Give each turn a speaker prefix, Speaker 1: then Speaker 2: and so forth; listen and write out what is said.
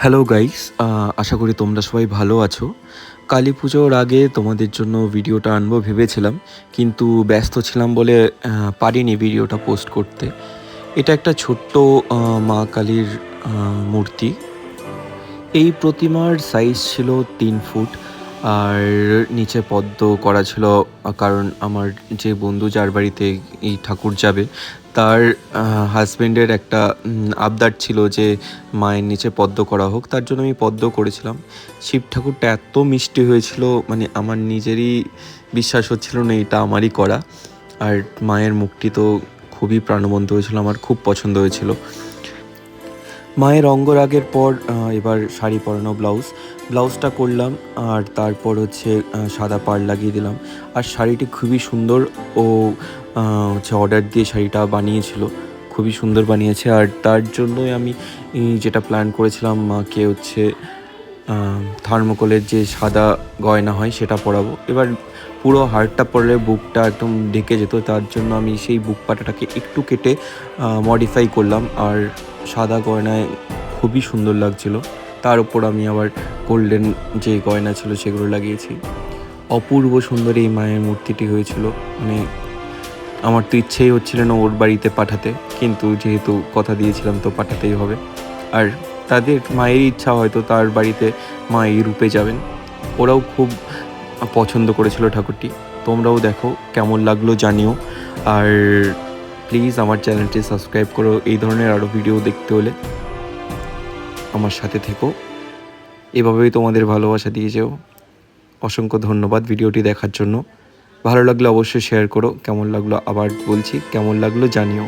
Speaker 1: Hello guys, আশা করি তোমরা সবাই ভালো আছো। কালী পুজোর আগে তোমাদের জন্য ভিডিওটা আনবো ভেবেছিলাম, কিন্তু ব্যস্ত ছিলাম বলে পারিনি ভিডিওটা পোস্ট করতে। এটা একটা ছোট্ট মা কালীর মূর্তি। এই প্রতিমার সাইজ ছিল 3 ফুট, আর নিচে পদ্ম করা ছিল। কারণ আমার যে বন্ধু যার বাড়িতে এই ঠাকুর যাবে, তার হাজব্যান্ডের একটা আবদার ছিল যে মায়ের নিচে পদ্ম করা হোক, তার জন্য আমি পদ্ম করেছিলাম। শিব ঠাকুরটা এত মিষ্টি হয়েছিল, মানে আমার নিজেরই বিশ্বাস হচ্ছিল না এটা আমারই করা। আর মায়ের মুখটি তো খুবই প্রাণবন্ত হয়েছিল, আমার খুব পছন্দ হয়েছিল। মায়ের অঙ্গরাগের পর এবার শাড়ি পরানো, ব্লাউজটা করলাম, আর তারপর হচ্ছে সাদা পাড় লাগিয়ে দিলাম। আর শাড়িটি খুবই সুন্দর। ও হচ্ছে অর্ডার দিয়ে শাড়িটা বানিয়েছিল, খুবই সুন্দর বানিয়েছে। আর তার জন্যই আমি যেটা প্ল্যান করেছিলাম, মাকে হচ্ছে থার্মোকলের যে সাদা গয়না হয় সেটা পরাবো। এবার পুরো হারটা পরলে বুকটা একদম ঢেকে যেত, তার জন্য আমি সেই বুক পাটাটাকে একটু কেটে মডিফাই করলাম। আর সাদা গয়নায় খুবই সুন্দর লাগছিল। তার উপর আমি আবার গোল্ডেন যে গয়না ছিল সেগুলো লাগিয়েছি। অপূর্ব সুন্দর এই মায়ের মূর্তিটি হয়েছিল। মানে আমার তো ইচ্ছেই হচ্ছিল না ওর বাড়িতে পাঠাতে, কিন্তু যেহেতু কথা দিয়েছিলাম তো পাঠাতেই হবে। আর তাদের মায়ের ইচ্ছা, হয়তো তার বাড়িতে মা এই রূপে যাবেন। ওরাও খুব পছন্দ করেছিল ঠাকুরটি। তোমরাও দেখো কেমন লাগলো জানিও। আর প্লিজ আমার চ্যানেলটি সাবস্ক্রাইব করো এই ধরনের আরও ভিডিও দেখতে হলে। আমার সাথে থেকো, এভাবেই তোমাদের ভালোবাসা দিয়ে যেও। অসংখ্য ধন্যবাদ ভিডিওটি দেখার জন্য। ভালো লাগলে অবশ্যই শেয়ার করো। কেমন লাগলো আবার বলছি, কেমন লাগলো জানিও।